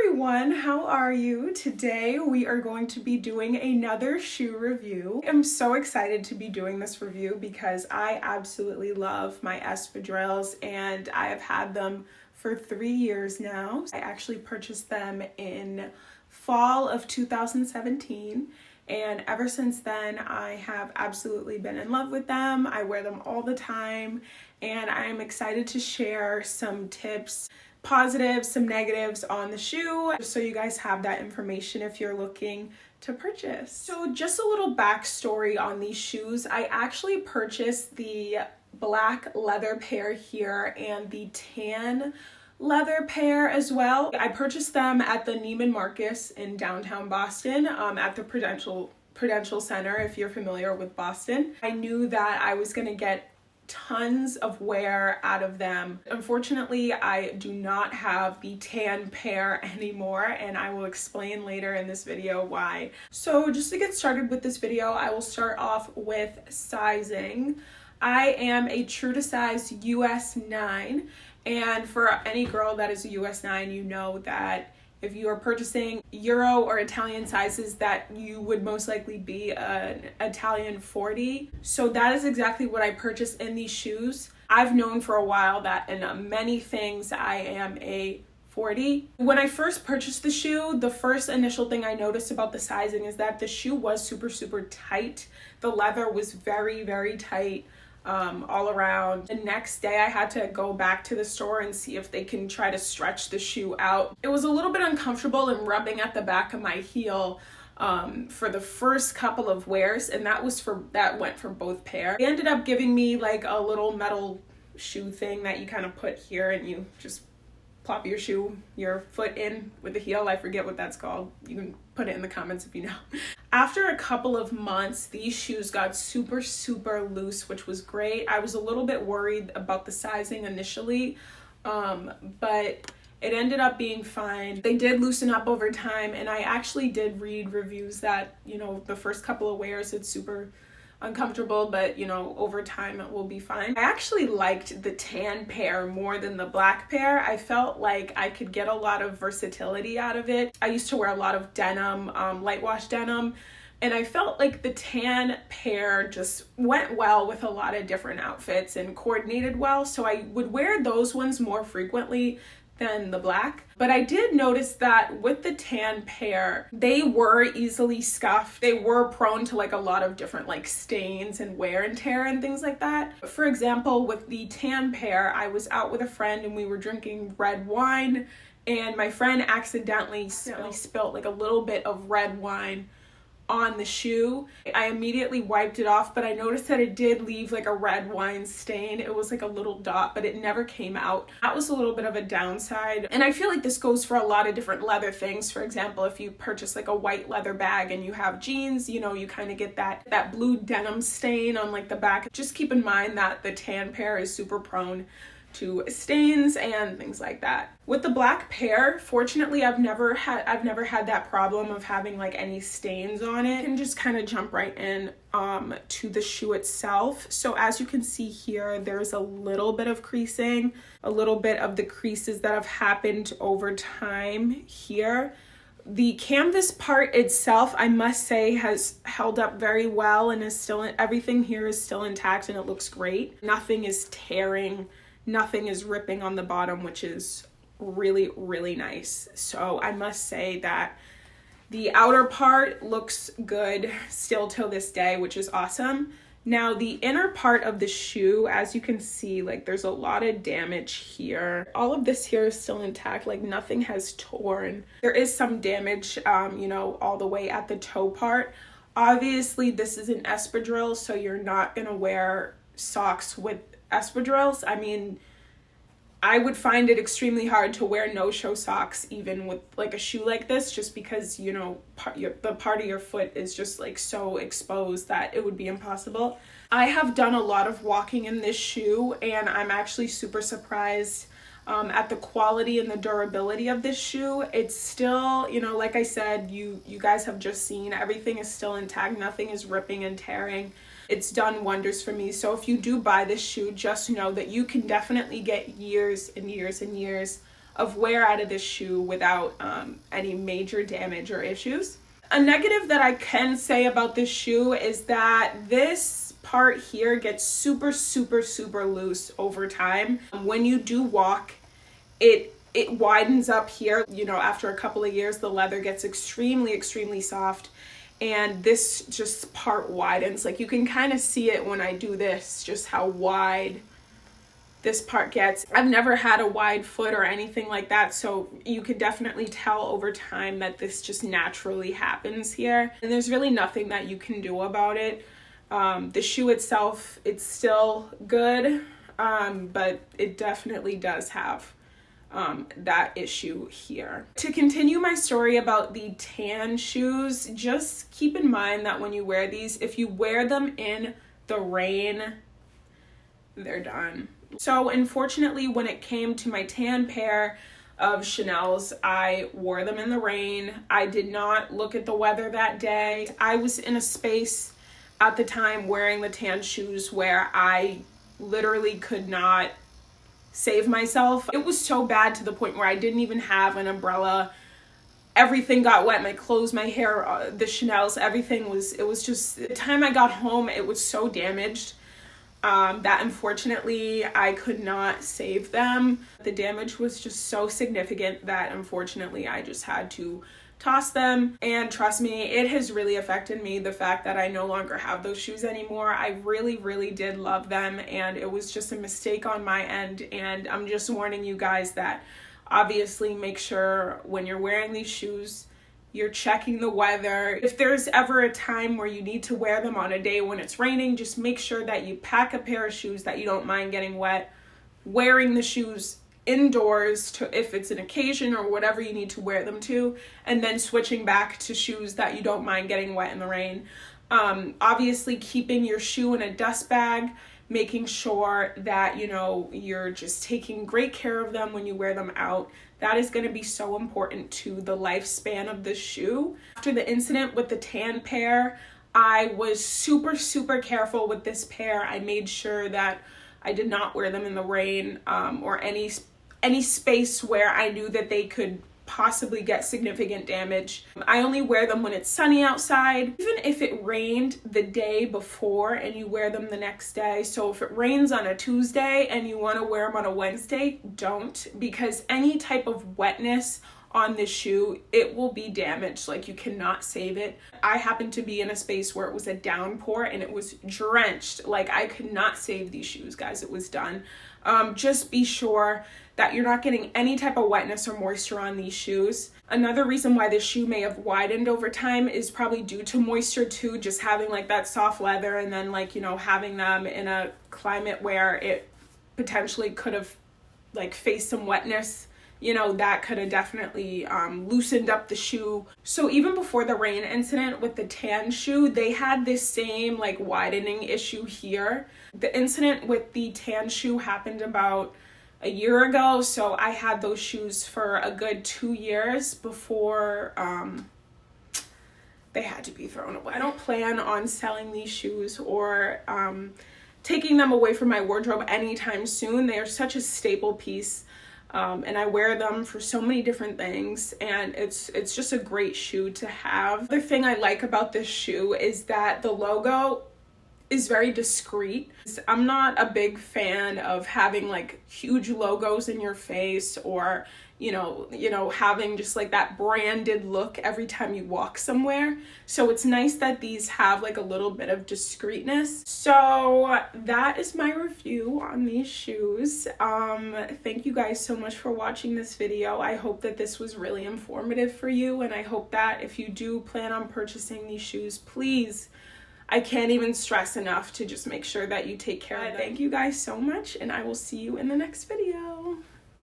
everyone, how are you? Today we are going to be doing another shoe review. I'm so excited to be doing this review because I absolutely love my Espadrilles and I have had them for 3 years now. I actually purchased them in fall of 2017 and ever since then I have absolutely been in love with them. I wear them all the time and I am excited to share some tips, positives, some negatives on the shoe, just so you guys have that information if you're looking to purchase. So just a little backstory on these shoes. I actually purchased the black leather pair here and the tan leather pair as well. I purchased them at the Neiman Marcus in downtown Boston, at the Prudential Center, if you're familiar with Boston. I knew that I was gonna get tons of wear out of them. Unfortunately, I do not have the tan pair anymore, and I will explain later in this video why. So just to get started with this video, I will start off with sizing. I am a true to size US 9, and for any girl that is a US 9, you know that if you are purchasing Euro or Italian sizes, that you would most likely be an Italian 40. So that is exactly what I purchased in these shoes. I've known for a while that in many things I am a 40. When I first purchased the shoe, the first initial thing I noticed about the sizing is that the shoe was super tight. The leather was very tight. All around. The next day I had to go back to the store and see if they can try to stretch the shoe out. It was a little bit uncomfortable and rubbing at the back of my heel for the first couple of wears, and that went for both pairs. They ended up giving me like a little metal shoe thing that you kind of put here and you just plop your foot in with the heel. I forget what that's called. You can put it in the comments if you know. After a couple of months, these shoes got super loose, which was great. I was a little bit worried about the sizing initially, but it ended up being fine. They did loosen up over time, and I actually did read reviews that, you know, the first couple of wears it's super uncomfortable, but you know, over time it will be fine. I actually liked the tan pair more than the black pair. I felt like I could get a lot of versatility out of it. I used to wear a lot of denim, light wash denim, and I felt like the tan pair just went well with a lot of different outfits and coordinated well, so I would wear those ones more frequently than the black. But I did notice that with the tan pair, they were easily scuffed. They were prone to like a lot of different like stains and wear and tear and things like that. For example, with the tan pair, I was out with a friend and we were drinking red wine, and my friend accidentally spilled like a little bit of red wine on the shoe. I immediately wiped it off, but I noticed that it did leave like a red wine stain. It was like a little dot, but it never came out. That was a little bit of a downside. And I feel like this goes for a lot of different leather things. For example, if you purchase like a white leather bag and you have jeans, you know, you kind of get that blue denim stain on like the back. Just keep in mind that the tan pair is super prone to stains and things like that. With the black pair, fortunately, I've never had that problem of having like any stains on it. You can just kind of jump right in to the shoe itself. So as you can see here, there's a little bit of creasing, a little bit of the creases that have happened over time here. The canvas part itself, I must say, has held up very well and is still, everything here is still intact and it looks great. Nothing is tearing. Nothing is ripping on the bottom, which is really nice. So I must say that the outer part looks good still till this day, which is awesome. Now the inner part of the shoe, as you can see, like there's a lot of damage here. All of this here is still intact, like nothing has torn. There is some damage, you know, all the way at the toe part. Obviously this is an espadrille, so you're not gonna wear socks with espadrilles. I mean, I would find it extremely hard to wear no-show socks even with like a shoe like this, just because, you know, the part of your foot is just like so exposed that it would be impossible. I have done a lot of walking in this shoe and I'm actually super surprised at the quality and the durability of this shoe. It's still, you know, like I said, you guys have just seen, everything is still intact. Nothing is ripping and tearing. It's done wonders for me. So if you do buy this shoe, just know that you can definitely get years and years and years of wear out of this shoe without any major damage or issues. A negative that I can say about this shoe is that this part here gets super loose over time. When you do walk, it widens up here. You know, after a couple of years, the leather gets extremely soft, and this just part widens. Like, you can kind of see it when I do this, just how wide this part gets. I've never had a wide foot or anything like that, so you could definitely tell over time that this just naturally happens here, and there's really nothing that you can do about it. The shoe itself, it's still good, but it definitely does have that issue here. To continue my story about the tan shoes, just keep in mind that when you wear these, if you wear them in the rain, they're done. So unfortunately, when it came to my tan pair of Chanel's, I wore them in the rain. I did not look at the weather that day. I was in a space at the time wearing the tan shoes where I literally could not save myself. It was so bad to the point where I didn't even have an umbrella. Everything got wet, my clothes, my hair, the Chanel's, everything was, it was just, the time I got home, it was so damaged that unfortunately I could not save them. The damage was just so significant that unfortunately I just had to toss them. And trust me, it has really affected me, the fact that I no longer have those shoes anymore. I really did love them, and it was just a mistake on my end. And I'm just warning you guys that obviously make sure when you're wearing these shoes, you're checking the weather. If there's ever a time where you need to wear them on a day when it's raining, just make sure that you pack a pair of shoes that you don't mind getting wet. Wearing the shoes indoors to, if it's an occasion or whatever you need to wear them to, and then switching back to shoes that you don't mind getting wet in the rain. Obviously keeping your shoe in a dust bag, making sure that, you know, you're just taking great care of them when you wear them out. That is going to be so important to the lifespan of the shoe. After the incident with the tan pair, I was super careful with this pair. I made sure that I did not wear them in the rain or any space where I knew that they could possibly get significant damage. I only wear them when it's sunny outside. Even if it rained the day before and you wear them the next day. So if it rains on a Tuesday and you want to wear them on a Wednesday, don't, because any type of wetness on this shoe, it will be damaged. Like, you cannot save it. I happened to be in a space where it was a downpour and it was drenched. Like, I could not save these shoes, guys. It was done. Just be sure that you're not getting any type of wetness or moisture on these shoes. Another reason why this shoe may have widened over time is probably due to moisture too, just having like that soft leather, and then like, you know, having them in a climate where it potentially could have like faced some wetness. You know, that could have definitely loosened up the shoe. So even before the rain incident with the tan shoe, they had this same like widening issue here. The incident with the tan shoe happened about a year ago, so I had those shoes for a good 2 years before they had to be thrown away. I don't plan on selling these shoes or taking them away from my wardrobe anytime soon. They are such a staple piece. And I wear them for so many different things, and it's just a great shoe to have. The thing I like about this shoe is that the logo is very discreet. I'm not a big fan of having like huge logos in your face, or you know, having just like that branded look every time you walk somewhere. So it's nice that these have like a little bit of discreetness. So that is my review on these shoes. Thank you guys so much for watching this video. I hope that this was really informative for you, and I hope that if you do plan on purchasing these shoes, please, I can't even stress enough to just make sure that you take care of them. Thank you guys so much, and I will see you in the next video.